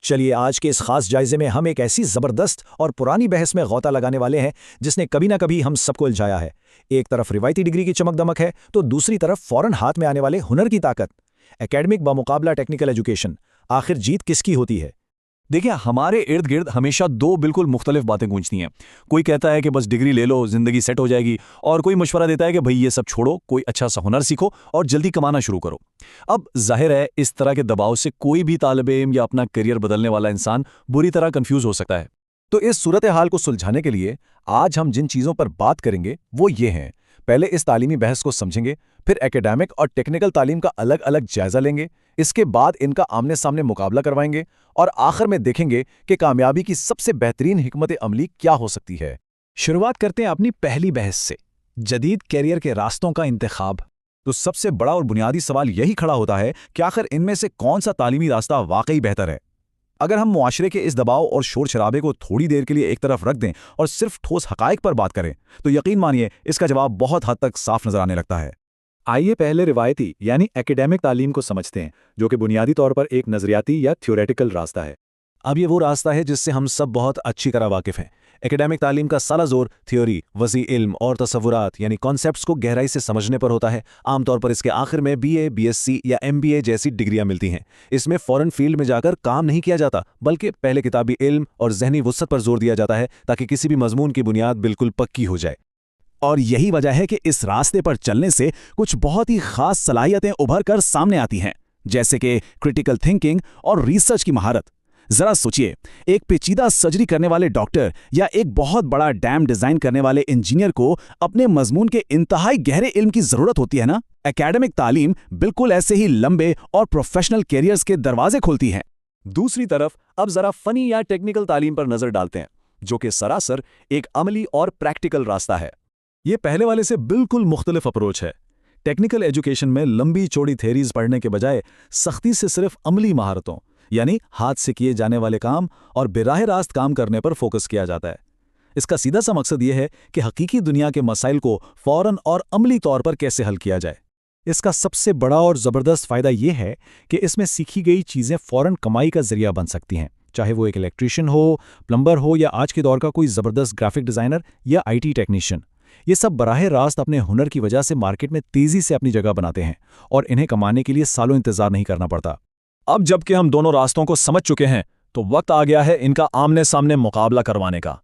چلیے آج کے اس خاص جائزے میں ہم ایک ایسی زبردست اور پرانی بحث میں غوطہ لگانے والے ہیں جس نے کبھی نہ کبھی ہم سب کو الجھایا ہے۔ ایک طرف روایتی ڈگری کی چمک دمک ہے تو دوسری طرف فوراً ہاتھ میں آنے والے ہنر کی طاقت۔ اکیڈمک بمقابلہ ٹیکنیکل ایجوکیشن، آخر جیت کس کی ہوتی ہے؟ دیکھیں، ہمارے ارد گرد ہمیشہ دو بالکل مختلف باتیں گونجتی ہیں۔ کوئی کہتا ہے کہ بس ڈگری لے لو، زندگی سیٹ ہو جائے گی، اور کوئی مشورہ دیتا ہے کہ بھئی یہ سب چھوڑو، کوئی اچھا سا ہنر سیکھو اور جلدی کمانا شروع کرو۔ اب ظاہر ہے اس طرح کے دباؤ سے کوئی بھی طالب علم یا اپنا کیریئر بدلنے والا انسان بری طرح کنفیوز ہو سکتا ہے۔ تو اس صورتحال کو سلجھانے کے لیے آج ہم جن چیزوں پر بات کریں گے وہ یہ ہیں۔ پہلے اس تعلیمی بحث کو سمجھیں گے، پھر اکیڈمک اور ٹیکنیکل تعلیم کا الگ الگ جائزہ لیں گے، اس کے بعد ان کا آمنے سامنے مقابلہ کروائیں گے، اور آخر میں دیکھیں گے کہ کامیابی کی سب سے بہترین حکمت عملی کیا ہو سکتی ہے۔ شروعات کرتے ہیں اپنی پہلی بحث سے، جدید کیریئر کے راستوں کا انتخاب۔ تو سب سے بڑا اور بنیادی سوال یہی کھڑا ہوتا ہے کہ آخر ان میں سے کون سا تعلیمی راستہ واقعی بہتر ہے؟ اگر ہم معاشرے کے اس دباؤ اور شور شرابے کو تھوڑی دیر کے لیے ایک طرف رکھ دیں اور صرف ٹھوس حقائق پر بات کریں تو یقین مانیے اس کا جواب بہت حد تک صاف نظر آنے لگتا ہے۔ آئیے پہلے روایتی یعنی اکیڈمک تعلیم کو سمجھتے ہیں، جو کہ بنیادی طور پر ایک نظریاتی یا تھیوریٹیکل راستہ ہے۔ اب یہ وہ راستہ ہے جس سے ہم سب بہت اچھی طرح واقف ہیں۔ اکیڈمک تعلیم کا سارا زور تھیوری، وسیع علم اور تصورات یعنی کانسیپٹس کو گہرائی سے سمجھنے پر ہوتا ہے۔ عام طور پر اس کے آخر میں B A, B S C یا ایم بی اے جیسی ڈگریاں ملتی ہیں۔ اس میں فوراً فیلڈ میں جا کر کام نہیں کیا جاتا، بلکہ پہلے کتابی علم اور ذہنی وسعت پر زور دیا جاتا ہے تاکہ کسی بھی مضمون کی بنیاد بالکل پکی ہو جائے۔ اور یہی وجہ ہے کہ اس راستے پر چلنے سے کچھ بہت ہی خاص صلاحیتیں ابھر کر سامنے آتی ہیں، جیسے کہ کریٹیکل تھنکنگ اور ریسرچ کی مہارت۔ ذرا سوچئے، ایک پیچیدہ سرجری کرنے والے ڈاکٹر یا ایک بہت بڑا ڈیم ڈیزائن کرنے والے انجینئر کو اپنے مضمون کے انتہائی گہرے علم کی ضرورت ہوتی ہے نا؟ اکیڈمک تعلیم بالکل ایسے ہی لمبے اور پروفیشنل کیریئرز کے دروازے کھولتی ہے۔ دوسری طرف اب ذرا فنی یا ٹیکنیکل تعلیم پر نظر ڈالتے ہیں، جو کہ سراسر ایک عملی اور پریکٹیکل راستہ ہے۔ یہ پہلے والے سے بالکل مختلف اپروچ ہے۔ ٹیکنیکل ایجوکیشن میں لمبی چوڑی تھیریز پڑھنے کے بجائے سختی سے صرف عملی مہارتوں یعنی ہاتھ سے کیے جانے والے کام اور براہ راست کام کرنے پر فوکس کیا جاتا ہے۔ اس کا سیدھا سا مقصد یہ ہے کہ حقیقی دنیا کے مسائل کو فوراً اور عملی طور پر کیسے حل کیا جائے۔ اس کا سب سے بڑا اور زبردست فائدہ یہ ہے کہ اس میں سیکھی گئی چیزیں فوراً کمائی کا ذریعہ بن سکتی ہیں، چاہے وہ ایک الیکٹریشین ہو، پلمبر ہو یا آج کے دور کا کوئی زبردست گرافک ڈیزائنر یا آئی ٹی ٹیکنیشین۔ یہ سب براہ راست اپنے ہنر کی وجہ سے مارکیٹ میں تیزی سے اپنی جگہ بناتے ہیں اور انہیں کمانے کے لیے سالوں انتظار نہیں کرنا پڑتا۔ اب جب کہ ہم دونوں راستوں کو سمجھ چکے ہیں تو وقت آ گیا ہے ان کا آمنے سامنے مقابلہ کروانے کا۔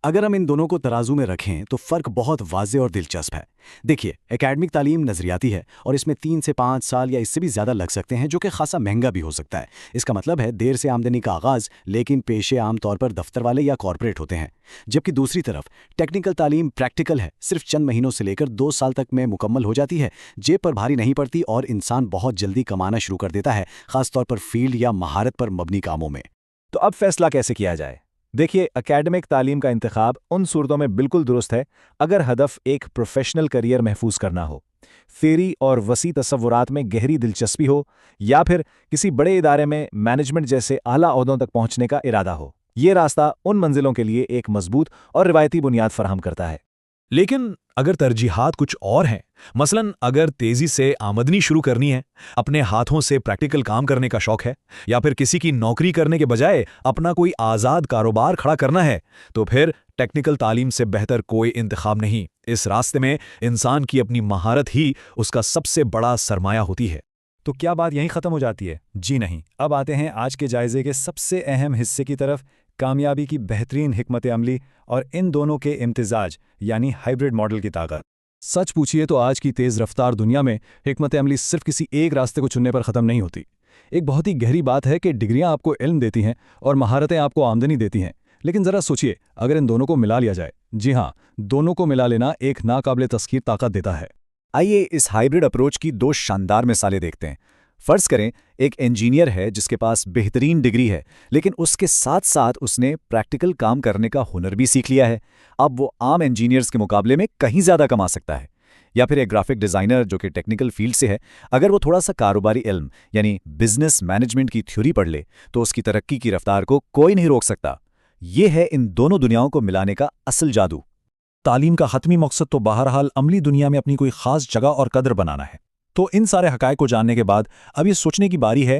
اگر ہم ان دونوں کو ترازو میں رکھیں تو فرق بہت واضح اور دلچسپ ہے۔ دیکھیے، اکیڈمک تعلیم نظریاتی ہے اور اس میں 3 سے 5 سال یا اس سے بھی زیادہ لگ سکتے ہیں، جو کہ خاصا مہنگا بھی ہو سکتا ہے۔ اس کا مطلب ہے دیر سے آمدنی کا آغاز، لیکن پیشے عام طور پر دفتر والے یا کارپوریٹ ہوتے ہیں۔ جبکہ دوسری طرف ٹیکنیکل تعلیم پریکٹیکل ہے، صرف چند مہینوں سے لے کر 2 سال تک میں مکمل ہو جاتی ہے، جیب پر بھاری نہیں پڑتی اور انسان بہت جلدی کمانا شروع کر دیتا ہے، خاص طور پر فیلڈ یا مہارت پر مبنی کاموں میں۔ تو اب فیصلہ کیسے کیا جائے؟ دیکھیے، اکیڈمک تعلیم کا انتخاب ان صورتوں میں بالکل درست ہے اگر ہدف ایک پروفیشنل کیریئر محفوظ کرنا ہو، تھیوری اور وسیع تصورات میں گہری دلچسپی ہو، یا پھر کسی بڑے ادارے میں مینجمنٹ جیسے اعلیٰ عہدوں تک پہنچنے کا ارادہ ہو۔ یہ راستہ ان منزلوں کے لیے ایک مضبوط اور روایتی بنیاد فراہم کرتا ہے۔ لیکن اگر ترجیحات کچھ اور ہیں، مثلاً اگر تیزی سے آمدنی شروع کرنی ہے، اپنے ہاتھوں سے پریکٹیکل کام کرنے کا شوق ہے، یا پھر کسی کی نوکری کرنے کے بجائے اپنا کوئی آزاد کاروبار کھڑا کرنا ہے، تو پھر ٹیکنیکل تعلیم سے بہتر کوئی انتخاب نہیں۔ اس راستے میں انسان کی اپنی مہارت ہی اس کا سب سے بڑا سرمایہ ہوتی ہے۔ تو کیا بات یہیں ختم ہو جاتی ہے؟ جی نہیں، اب آتے ہیں آج کے جائزے کے سب سے اہم حصے کی طرف، کامیابی کی بہترین حکمت عملی اور ان دونوں کے امتزاج یعنی ہائبرڈ ماڈل کی طاقت۔ سچ پوچھئے تو آج کی تیز رفتار دنیا میں حکمت عملی صرف کسی ایک راستے کو چننے پر ختم نہیں ہوتی۔ ایک بہت ہی گہری بات ہے کہ ڈگریاں آپ کو علم دیتی ہیں اور مہارتیں آپ کو آمدنی دیتی ہیں، لیکن ذرا سوچئے اگر ان دونوں کو ملا لیا جائے، جی ہاں، دونوں کو ملا لینا ایک ناقابل تسخیر طاقت دیتا ہے۔ آئیے اس ہائبرڈ اپروچ کی 2 شاندار مثالیں دیکھتے ہیں۔ فرض کریں ایک انجینئر ہے جس کے پاس بہترین ڈگری ہے، لیکن اس کے ساتھ ساتھ اس نے پریکٹیکل کام کرنے کا ہنر بھی سیکھ لیا ہے۔ اب وہ عام انجینئرز کے مقابلے میں کہیں زیادہ کما سکتا ہے۔ یا پھر ایک گرافک ڈیزائنر جو کہ ٹیکنیکل فیلڈ سے ہے، اگر وہ تھوڑا سا کاروباری علم یعنی بزنس مینجمنٹ کی تھیوری پڑھ لے تو اس کی ترقی کی رفتار کو کوئی نہیں روک سکتا۔ یہ ہے ان دونوں دنیاؤں کو ملانے کا اصل جادو۔ تعلیم کا حتمی مقصد تو بہرحال عملی دنیا میں اپنی کوئی خاص جگہ اور قدر بنانا ہے۔ تو ان سارے حقائق کو جاننے کے بعد اب یہ سوچنے کی باری ہے